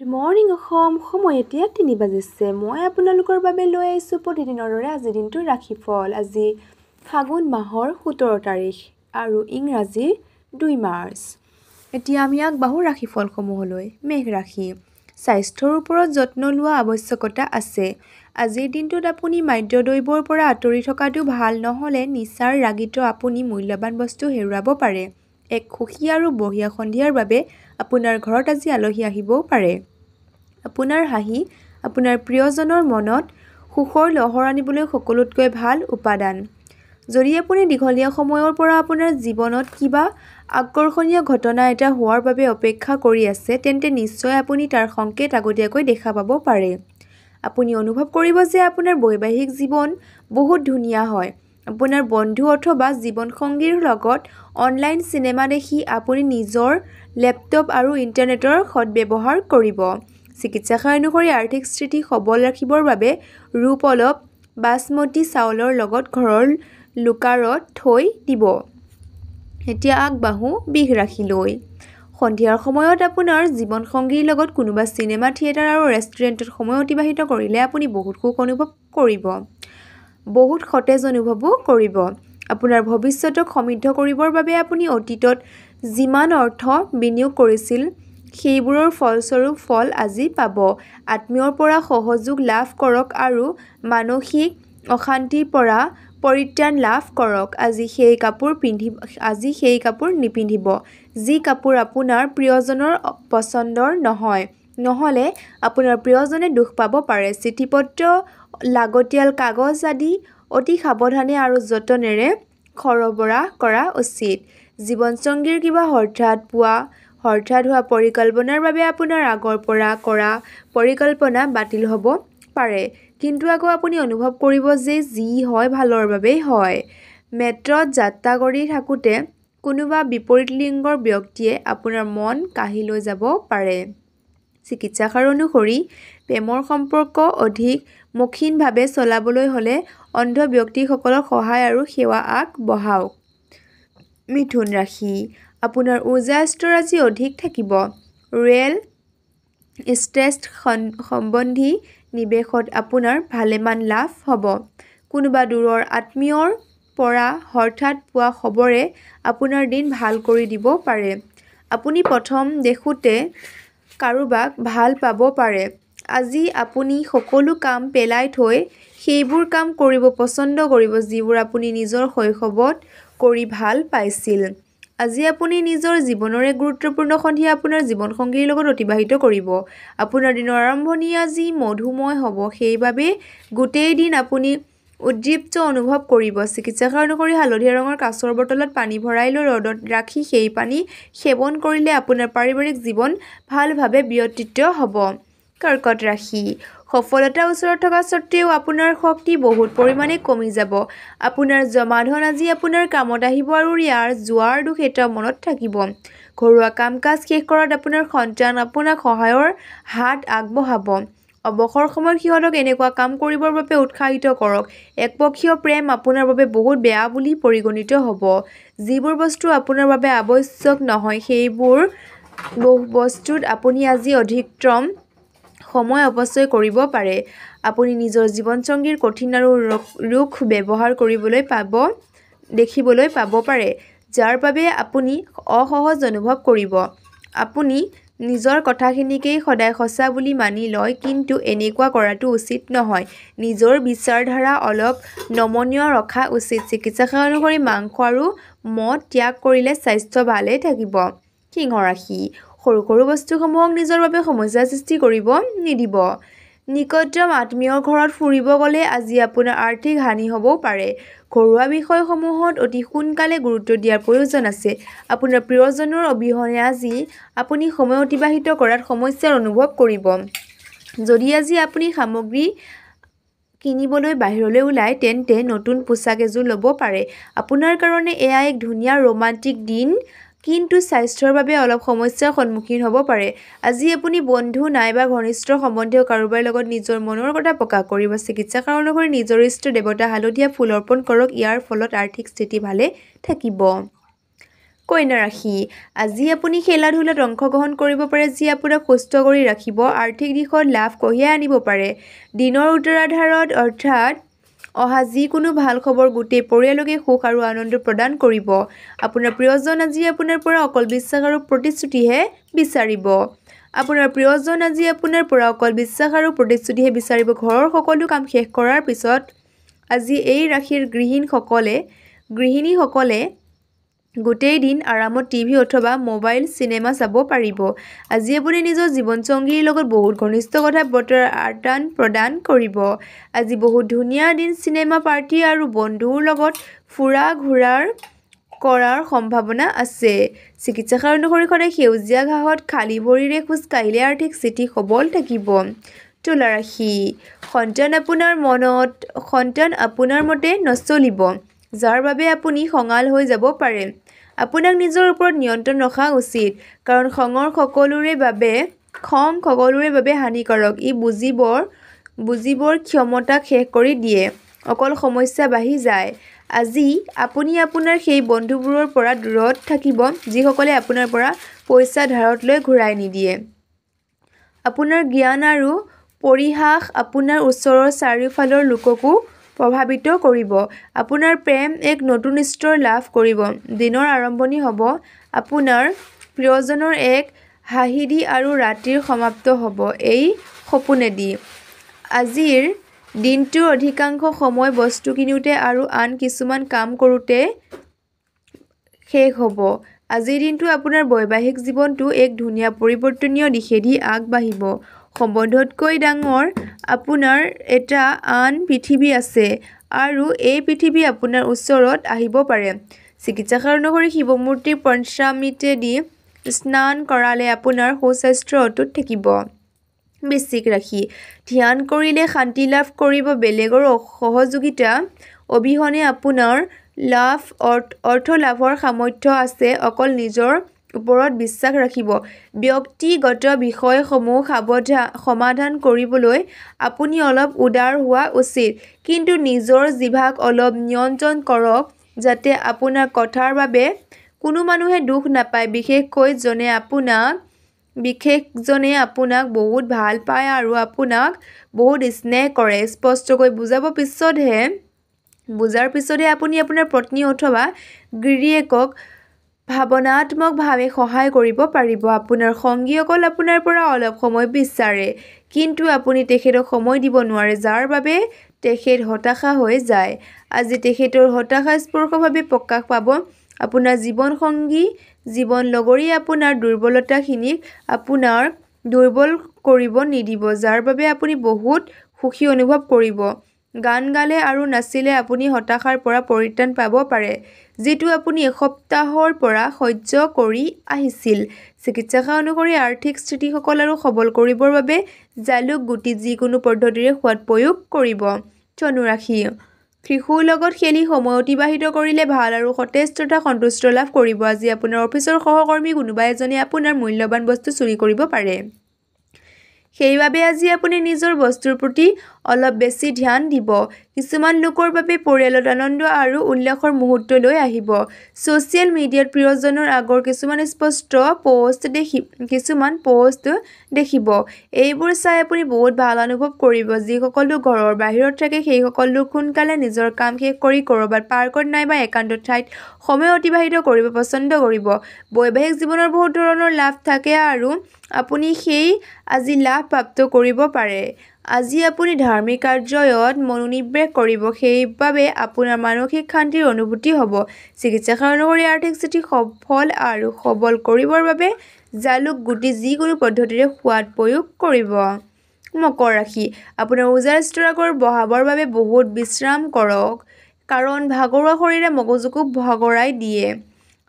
Good morning Assam. সময় এতিয়া 3 বাজিছে। মই আপোনালোকৰ বাবে লৈ আহিছোঁ প্ৰতিদিনৰ দৰে আজিৰ দিনটোৰ ৰাশিফল। আজি ফাগুন মাহৰ 17 তাৰিখ আৰু ইংৰাজী 2 মাৰ্চ। এতিয়া আমি আগবাঢ়ো ৰাশিফলসমূহলৈ। মেঘ ৰাশি। স্বাস্থ্যৰ ওপৰত যত্ন লোৱা আৱশ্যকতা আছে। আজিৰ দিনটোত আপুনি মাদকদ্ৰব্যৰ পৰা আঁতৰি থকাটো ভাল, নহ'লে নিচাৰ ৰাগিত আপুনি মূল্যৱান বস্তু হেৰুৱাব পাৰে। এক সুখী আৰু বঢ়িয়া সন্ধিয়াৰ বাবে আপোনাৰ ঘৰত আজি আলহী আহিবও পাৰে। আপোনাৰ হাঁহি আপোনাৰ প্ৰিয়জনৰ মনত সুখৰ লহৰ আনিবলৈ সকলোতকৈ ভাল উপাদান। যদি আপুনি দীঘলীয়া সময়ৰ পৰা আপোনাৰ জীৱনত কিবা আকৰ্ষণীয় ঘটনা এটা হোৱাৰ বাবে অপেক্ষা কৰি আছে, তেন্তে নিশ্চয় আপুনি তাৰ সংকেত আগতীয়াকৈ দেখা পাব পাৰে। আপুনি অনুভৱ কৰিব যে আপোনাৰ বৈবাহিক জীৱন বহুত ধুনীয়া হয়। আপোনাৰ বন্ধু অথবা জীৱনসংগীৰ লগত অনলাইন চিনেমা দেখি আপুনি নিজৰ লেপটপ আৰু ইণ্টাৰনেটৰ সদ্ব্যৱহাৰ কৰিব। চিকিৎসা অনুসৰি আৰ্থিক স্থিতি সবল ৰাখিবৰ বাবে ৰূপ অলপ বাসমতী চাউলৰ লগত ঘৰৰ লোকাৰত থৈ দিব। এতিয়া আগবাঢ়ো বৃষ ৰাশিলৈ। সন্ধিয়াৰ সময়ত আপোনাৰ জীৱনসংগীৰ লগত কোনোবা চিনেমা থিয়েটাৰ আৰু ৰেষ্টুৰেণ্টত সময় অতিবাহিত কৰিলে আপুনি বহুত সুখ অনুভৱ কৰিব। বহুত সতেজ অনুভৱো কৰিব। আপোনাৰ ভৱিষ্যতক সমৃদ্ধ কৰিবৰ বাবে আপুনি অতীতত যিমান অৰ্থ বিনিয়োগ কৰিছিল সেইবোৰৰ ফলস্বৰূপ ফল আজি পাব। আত্মীয়ৰ পৰা সহযোগ লাভ কৰক আৰু মানসিক অশান্তিৰ পৰা পৰিত্ৰাণ লাভ কৰক। আজি সেই কাপোৰ নিপিন্ধিব যি কাপোৰ আপোনাৰ প্ৰিয়জনৰ পচন্দৰ নহয়, নহ'লে আপোনাৰ প্ৰিয়জনে দুখ পাব পাৰে। চিঠিপত্ৰ, লাগতিয়াল কাগজ আদি অতি সাৱধানে আৰু যতনেৰে সৰবৰাহ কৰা উচিত। জীৱনসংগীৰ কিবা হঠাৎ হোৱা পৰিকল্পনাৰ বাবে আপোনাৰ আগৰ পৰা কৰা পৰিকল্পনা বাতিল হ'ব পাৰে, কিন্তু আকৌ আপুনি অনুভৱ কৰিব যে যি হয় ভালৰ বাবেই হয়। মেট্ৰত যাত্ৰা কৰি থাকোঁতে কোনোবা বিপৰীত লিংগৰ ব্যক্তিয়ে আপোনাৰ মন কাঢ়ি লৈ যাব পাৰে। চিকিৎসা অনুসৰি প্ৰেমৰ সম্পৰ্ক অধিক মসৃণভাৱে চলাবলৈ হ'লে অন্ধ ব্যক্তিসকলক সহায় আৰু সেৱা আগবঢ়াওক। মিথুন ৰাশি। আপোনাৰ উৰ্জা স্তৰ আজি অধিক থাকিব। ৰিয়েল ইষ্টেট সম্বন্ধী নিৱেশত আপোনাৰ ভালেমান লাভ হ'ব। কোনোবা দূৰৰ আত্মীয়ৰ পৰা হঠাৎ পোৱা খবৰে আপোনাৰ দিন ভাল কৰি দিব পাৰে। আপুনি প্ৰথম দেখোঁতে কাৰোবাক ভাল পাব পাৰে। আজি আপুনি সকলো কাম পেলাই থৈ সেইবোৰ কাম কৰিব পছন্দ কৰিব যিবোৰ আপুনি নিজৰ শৈশৱত কৰি ভাল পাইছিল। আজি আপুনি নিজৰ জীৱনৰ এক গুৰুত্বপূৰ্ণ সন্ধিয়া আপোনাৰ জীৱনসংগীৰ লগত অতিবাহিত কৰিব। আপোনাৰ দিনৰ আৰম্ভণি আজি মধুময় হ'ব, সেইবাবে গোটেই দিন আপুনি উদ্দীপ্ত অনুভৱ কৰিব। চিকিৎসা অনুসৰি হালধীয়া ৰঙৰ কাঁচৰ বটলত পানী ভৰাই লৈ ৰ'দত ৰাখি সেই পানী সেৱন কৰিলে আপোনাৰ পাৰিবাৰিক জীৱন ভালভাৱে ব্যতীত হ'ব। কৰ্কট ৰাশি। সফলতা ওচৰত থকা স্বত্বেও আপোনাৰ শক্তি বহুত পৰিমাণে কমি যাব। আপোনাৰ জমা ধন আজি আপোনাৰ কামত আহিব আৰু ইয়াৰ জোৱাৰ দুখ এটাও মনত থাকিব। ঘৰুৱা কাম-কাজ শেষ কৰাত আপোনাৰ সন্তান আপোনাক সহায়ৰ হাত আগবঢ়াব। অৱসৰ সময়ত সিহঁতক এনেকুৱা কাম কৰিবৰ বাবে উৎসাহিত কৰক। একপক্ষীয় প্ৰেম আপোনাৰ বাবে বহুত বেয়া বুলি পৰিগণিত হ'ব। যিবোৰ বস্তু আপোনাৰ বাবে আৱশ্যক নহয় সেইবোৰ বস্তুত আপুনি আজি অধিকতম সময় অপচয় কৰিব পাৰে। আপুনি নিজৰ জীৱনসংগীৰ কঠিন আৰু ৰুখ ব্যৱহাৰ দেখিবলৈ পাব পাৰে, যাৰ বাবে আপুনি অসহজ অনুভৱ কৰিব। আপুনি নিজৰ কথাখিনিকেই সদায় সঁচা বুলি মানি লয়, কিন্তু এনেকুৱা কৰাটো উচিত নহয়। নিজৰ বিচাৰধাৰা অলপ নমনীয় ৰখা উচিত। চিকিৎসা অনুসৰি মাংস আৰু মদ ত্যাগ কৰিলে স্বাস্থ্য ভালে থাকিব। সিংহ ৰাশি। সৰু সৰু বস্তুসমূহক নিজৰ বাবে সমস্যাৰ সৃষ্টি কৰিব নিদিব। নিকটতম আত্মীয়ৰ ঘৰত ফুৰিব গ'লে আজি আপোনাৰ আৰ্থিক হানি হ'বও পাৰে। ঘৰুৱা বিষয়সমূহত অতি সোনকালে গুৰুত্ব দিয়াৰ প্ৰয়োজন আছে। আপোনাৰ প্ৰিয়জনৰ অবিহনে আজি আপুনি সময় অতিবাহিত কৰাত সমস্যাৰ অনুভৱ কৰিব। যদি আজি আপুনি সামগ্ৰী কিনিবলৈ বাহিৰলৈ ওলায়, তেন্তে নতুন পোছাক এযোৰ ল'ব পাৰে। আপোনাৰ কাৰণে এয়া এক ধুনীয়া ৰোমান্টিক দিন, কিন্তু স্বাস্থ্যৰ বাবে অলপ সমস্যাৰ সন্মুখীন হ'ব পাৰে। আজি আপুনি বন্ধু নাইবা ঘনিষ্ঠ সম্বন্ধীয় কাৰোবাৰ লগত নিজৰ মনৰ কথা প্ৰকাশ কৰিব। চিকিৎসা অনুসৰি নিজৰ ইষ্ট দেৱতা হালধীয়া ফুল অৰ্পণ কৰক, ইয়াৰ ফলত আৰ্থিক স্থিতি ভালে থাকিব। কন্যা ৰাশি আজি আপুনি খেলা-ধূলাত অংশগ্ৰহণ কৰিব পাৰে যি আপোনাক সুস্থ কৰি ৰাখিব আৰ্থিক দিশত লাভ কঢ়িয়াই আনিব পাৰে দিনৰ উত্তৰাধাৰত অৰ্থাৎ অহা যিকোনো ভাল খবৰ গোটেই পৰিয়ালকে সুখ আৰু আনন্দ প্ৰদান কৰিব আপোনাৰ প্ৰিয়জন আজি আপোনাৰ পৰা অকল বিশ্বাস আৰু প্ৰতিশ্ৰুতিহে বিচাৰিব আপোনাৰ প্ৰিয়জন আজি আপোনাৰ পৰা অকল বিশ্বাস আৰু প্ৰতিশ্ৰুতিহে বিচাৰিব ঘৰৰ সকলো কাম শেষ কৰাৰ পিছত আজি এই ৰাশিৰ গৃহিণীসকলে গোটেই দিন আৰামত টিভি অথবা মোবাইল চিনেমা চাব পাৰিব আজি আপুনি নিজৰ জীৱনসংগীৰ লগত বহুত ঘনিষ্ঠ কথা বতৰা আদান প্ৰদান কৰিব আজি বহুত ধুনীয়া দিন চিনেমা পাৰ্টি আৰু বন্ধুৰ লগত ফুৰা ঘূৰাৰ কৰাৰ সম্ভাৱনা আছে চিকিৎসকৰ অনুসৰি সদায় সেউজীয়া ঘাঁহত খালী ভৰিৰে খোজ কাঢ়িলে আৰ্থিক স্থিতি সবল থাকিব তুলা ৰাশি সন্তান আপোনাৰ মতে নচলিব যাৰ বাবে আপুনি খঙাল হৈ যাব পাৰে আপোনাক নিজৰ ওপৰত নিয়ন্ত্ৰণ ৰখা উচিত কাৰণ খং সকলোৰে বাবে হানিকাৰক ই বুজিবৰ ক্ষমতাক শেষ কৰি দিয়ে অকল সমস্যা বাঢ়ি যায় আজি আপুনি আপোনাৰ সেই বন্ধুবোৰৰ পৰা দূৰত থাকিব যিসকলে আপোনাৰ পৰা পইচা ধাৰত লৈ ঘূৰাই নিদিয়ে আপোনাৰ জ্ঞান আৰু পৰিহাস আপোনাৰ ওচৰৰ চাৰিওফালৰ লোককো প্ৰভাৱিত কৰিব আপোনাৰ প্ৰেম এক নতুন স্তৰ লাভ কৰিব দিনৰ আৰম্ভণি হ'ব আপোনাৰ প্ৰিয়জনৰ এক হাঁহি দি আৰু ৰাতিৰ সমাপ্ত হ'ব এই সপোনেদি আজিৰ দিনটোৰ অধিকাংশ সময় বস্তু কিনোতে আৰু আন কিছুমান কাম কৰোঁতে শেষ হ'ব আজিৰ দিনটো আপোনাৰ বৈবাহিক জীৱনটো এক ধুনীয়া পৰিৱৰ্তনীয় দিশেদি আগবাঢ়িব সম্বন্ধতকৈ ডাঙৰ আপোনাৰ এটা আন পৃথিৱী আছে আৰু এই পৃথিৱী আপোনাৰ ওচৰত আহিব পাৰে চিকিৎসকৰ অনুসৰি শিৱ মূৰ্তিৰ পঞ্চামৃতেদি স্নান কৰালে আপোনাৰ সুস্বাস্থ্য অটুট থাকিব বৃশ্চিক ৰাশি ধ্যান কৰিলে শান্তি লাভ কৰিব বেলেগৰ সহযোগিতা অবিহনে আপোনাৰ অৰ্থ লাভৰ সামৰ্থ্য আছে অকল নিজৰ ওপৰত বিশ্বাস ৰাখিব ব্যক্তিগত বিষয়সমূহ সমাধান কৰিবলৈ আপুনি অলপ উদাৰ হোৱা উচিত কিন্তু নিজৰ জিভাক অলপ নিয়ন্ত্ৰণ কৰক যাতে আপোনাৰ কথাৰ বাবে কোনো মানুহে দুখ নাপায় বিশেষজনে আপোনাক বহুত ভাল পায় আৰু আপোনাক বহুত স্নেহ কৰে স্পষ্টকৈ বুজাৰ পিছতহে আপুনি আপোনাৰ পত্নী অথবা গিৰিয়েকক ভাৱনাত্মকভাৱে সহায় কৰিব পাৰিব আপোনাৰ সংগীসকল আপোনাৰ পৰা অলপ সময় বিচাৰে কিন্তু আপুনি তেখেতক সময় দিব নোৱাৰে যাৰ বাবে তেখেত হতাশা হৈ যায় আজি তেখেতৰ হতাশা স্পষ্টভাৱে প্ৰকাশ পাব আপোনাৰ জীৱন লগৰীয়ে আপোনাৰ দুৰ্বলতাখিনিক আপোনাৰ দুৰ্বল কৰিব নিদিব যাৰ বাবে আপুনি বহুত সুখী অনুভৱ কৰিব গান গালে আৰু নাচিলে আপুনি হতাশাৰ পৰা পৰিত্ৰাণ পাব পাৰে যিটো আপুনি এসপ্তাহৰ পৰা সহ্য কৰি আহিছিল চিকিৎসকৰ অনুসৰি আৰ্থিক স্থিতি সবল আৰু সবল কৰিবৰ বাবে জালুক গুটি যিকোনো পদ্ধতিৰে সোৱাদ প্ৰয়োগ কৰিব ধনু ৰাশি শিশুৰ লগত খেলি সময় অতিবাহিত কৰিলে ভাল আৰু সতেজ তথা সন্তুষ্ট লাভ কৰিব আজি আপোনাৰ অফিচৰ সহকৰ্মী কোনোবা এজনে আপোনাৰ মূল্যৱান বস্তু চুৰি কৰিব পাৰে সেইবাবে আজি আপুনি নিজৰ বস্তুৰ প্ৰতি অলপ বেছি ধ্যান দিব কিছুমান লোকৰ বাবে পৰিয়ালত আনন্দ আৰু উল্লাসৰ মুহূৰ্ত লৈ আহিব ছ'চিয়েল মিডিয়াত প্ৰিয়জনৰ আগৰ কিছুমান পোষ্ট দেখিব এইবোৰ চাই আপুনি বহুত ভাল অনুভৱ কৰিব যিসকল লোক ঘৰৰ বাহিৰত থাকে সেইসকল লোক সোনকালে নিজৰ কাম শেষ কৰি ক'ৰবাত পাৰ্কত নাইবা একান্ত ঠাইত সময় অতিবাহিত কৰিব পছন্দ কৰিব বৈবাহিক জীৱনৰ বহুত ধৰণৰ লাভ থাকে আৰু আপুনি আজি লাভ প্ৰাপ্ত কৰিব পাৰে আজি আপুনি ধাৰ্মিক কাৰ্যত মনোনিৱেশ কৰিব সেইবাবে আপোনাৰ মানসিক শান্তিৰ অনুভূতি হ'ব চিকিৎসকৰ অনুসৰি আৰ্থিক স্থিতি সফল আৰু সবল কৰিবৰ বাবে জালুক গুটি যিকোনো পদ্ধতিৰে সোৱাদ প্ৰয়োগ কৰিব মকৰ ৰাশি আপোনাৰ উজাৰ ষ্ট্ৰকৰ বঢ়াবৰ বাবে বহুত বিশ্ৰাম কৰক কাৰণ ভাগৰুৱা শৰীৰে মগজুকো ভাগৰাই দিয়ে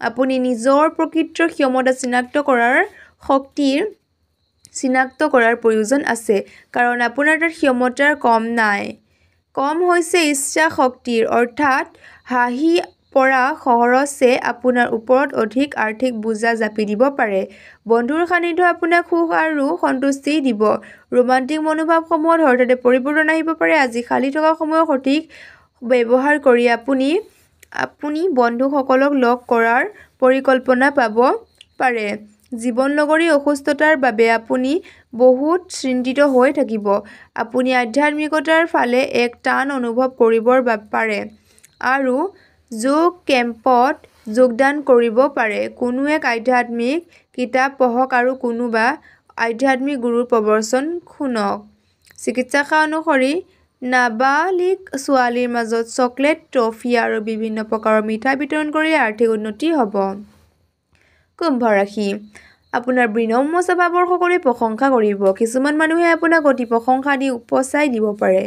আপুনি নিজৰ প্ৰকৃত ক্ষমতা চিনাক্ত কৰাৰ প্ৰয়োজন আছে কাৰণ আপোনাৰ তাত ক্ষমতাৰ কম হৈছে ইচ্ছা শক্তিৰ অৰ্থাৎ হাঁহি পৰা খৰচে আপোনাৰ ওপৰত অধিক আৰ্থিক বোজা জাপি দিব পাৰে বন্ধুৰ সান্নিধ্য আপোনাক সুখ আৰু সন্তুষ্টি দিব ৰোমান্টিক মনোভাৱসমূহত হঠাতে পৰিৱৰ্তন আহিব পাৰে আজি খালী থকা সময় সঠিক ব্যৱহাৰ কৰি আপুনি বন্ধুসকলক লগ কৰাৰ পৰিকল্পনা পাব পাৰে। জীৱন লগৰী অসুস্থতাৰ বাবে আপুনি বহুত চিন্তিত হৈ থাকিব। আপুনি আধ্যাত্মিকতাৰ ফালে এক টান অনুভৱ কৰিব পাৰে আৰু যোগ কেম্পত যোগদান কৰিব পাৰে। কোনো এক আধ্যাত্মিক কিতাপ পঢ়ক আৰু কোনোবা আধ্যাত্মিক গুৰুৰ প্ৰবচন শুনক। চিকিৎসা অনুসৰি নাবালিক ছোৱালীৰ মাজত চকলেট, টফি আৰু বিভিন্ন প্ৰকাৰৰ মিঠাই বিতৰণ কৰিলে আৰ্থিক উন্নতি হ'ব। কুম্ভ ৰাশি। আপোনাৰ বিনম্ৰ স্বভাৱৰ সকলোৱে প্ৰশংসা কৰিব। কিছুমান মানুহে আপোনাক অতি প্ৰশংসা দি উপচাই দিব পাৰে।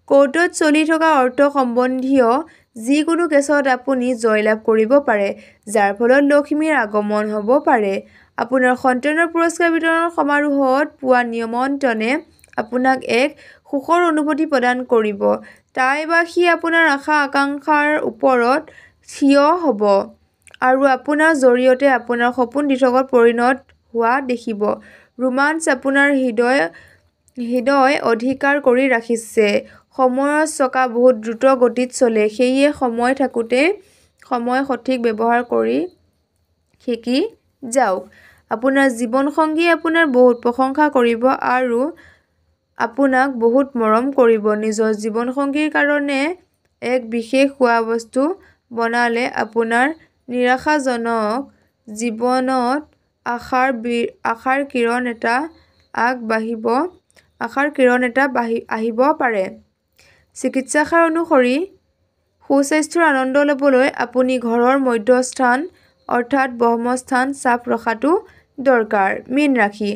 কোৰ্টত চলি থকা অৰ্থ সম্বন্ধীয় যিকোনো কেছত আপুনি জয়লাভ কৰিব পাৰে, যাৰ ফলত লক্ষ্মীৰ আগমন হ'ব পাৰে। আপোনাৰ সন্তানৰ পুৰস্কাৰ বিতৰণ সমাৰোহত পোৱা নিমন্ত্ৰণে আপোনাক এক সুখৰ অনুভূতি প্ৰদান কৰিব। তাই বা সি আপোনাৰ আশা-আকাংক্ষাৰ ওপৰত থিয় হ'ব আৰু আপোনাৰ জৰিয়তে আপোনাৰ সপোন দিঠকত পৰিণত হোৱা দেখিব। ৰোমান্স আপোনাৰ হৃদয় অধিকাৰ কৰি ৰাখিছে। সময়ৰ চকা বহুত দ্ৰুত গতিত চলে, সেয়ে সময় থাকোঁতে সময় সঠিক ব্যৱহাৰ কৰি শিকি যাওক। আপোনাৰ জীৱনসংগীয়ে আপোনাৰ বহুত প্ৰশংসা কৰিব আৰু আপোনাক বহুত মৰম কৰিব। নিজৰ জীৱনসংগীৰ কাৰণে এক বিশেষ খোৱা বস্তু বনালে আপোনাৰ নিৰাশাজনক জীৱনত আশাৰ কিৰণ এটা আহিব পাৰে। চিকিৎসা অনুসৰি সুস্বাস্থ্যৰ আনন্দ ল'বলৈ আপুনি ঘৰৰ মধ্যস্থান অৰ্থাৎ ব্ৰহ্মস্থান চাফ ৰখাটো দৰকাৰ। মীন ৰাশি।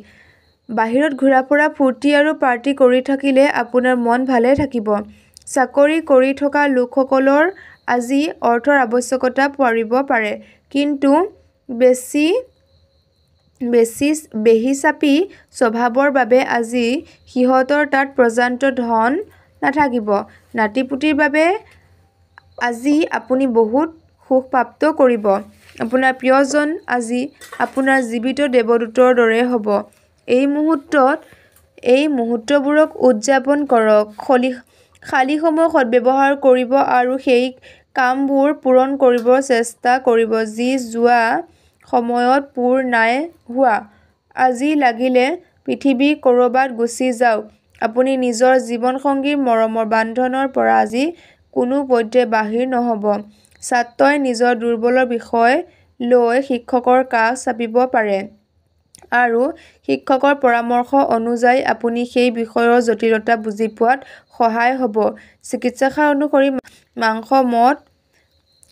বাহিৰত ঘূৰা-ফুৰা, ফূৰ্তি আৰু পাৰ্টি কৰি থাকিলে আপোনাৰ মন ভালে থাকিব। চাকৰি কৰি থকা লোকসকলৰ আজি অৰ্থৰ আৱশ্যকতা পৰিব পাৰে, কিন্তু বেহিচাপি স্বভাৱৰ বাবে আজি সিহঁতৰ তাত পৰ্যাপ্ত ধন নাথাকিব। নাতি-পুতিৰ বাবে আজি আপুনি বহুত সুখ প্ৰাপ্ত কৰিব। আপোনাৰ প্ৰিয়জন আজি আপোনাৰ জীৱিত দেৱদূতৰ দৰে হ'ব। এই মুহূৰ্তবোৰক উদযাপন কৰক। খালী সময় সদ্ব্যৱহাৰ কৰিব আৰু সেই কামবোৰ পূৰণ কৰিবলৈ চেষ্টা কৰিব যি যোৱা সময়ত পূৰ নাই হোৱা। আজি লাগিলে পৃথিৱী ক'ৰবাত গুচি যাওক, আপুনি নিজৰ জীৱনসংগীৰ মৰমৰ বান্ধোনৰ পৰা আজি কোনোপধ্যে বাহিৰ নহ'ব। ছাত্ৰই নিজৰ দুৰ্বলৰ বিষয় লৈ শিক্ষকৰ কাষ চাপিব পাৰে আৰু শিক্ষকৰ পৰামৰ্শ অনুযায়ী আপুনি সেই বিষয়ৰ জটিলতা বুজি পোৱাত সহায় হ'ব। চিকিৎসা অনুসৰি মাংস, মদ,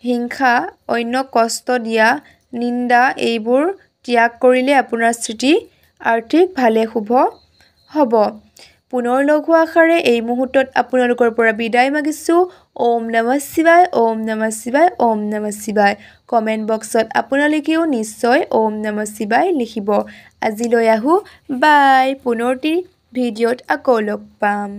হিংসা, অন্যক কষ্ট দিয়া, নিন্দা এইবোৰ ত্যাগ কৰিলে আপোনাৰ স্থিতি আৰ্থিক ভালে শুভ হ'ব। পুনৰ লগ হোৱাৰ আশাৰে এই মুহূৰ্তত আপোনালোকৰ পৰা বিদায় মাগিছোঁ। ওম নমঃ শিৱায়, ওম নমঃ শিৱায়, ওম নমঃ শিৱায়। কমেণ্ট বক্সত আপোনালোকেও নিশ্চয় ওম নমঃ শিৱায় লিখিব। আজিলৈ আহোঁ, বাই। পুনৰটি ভিডিঅ'ত আকৌ লগ পাম।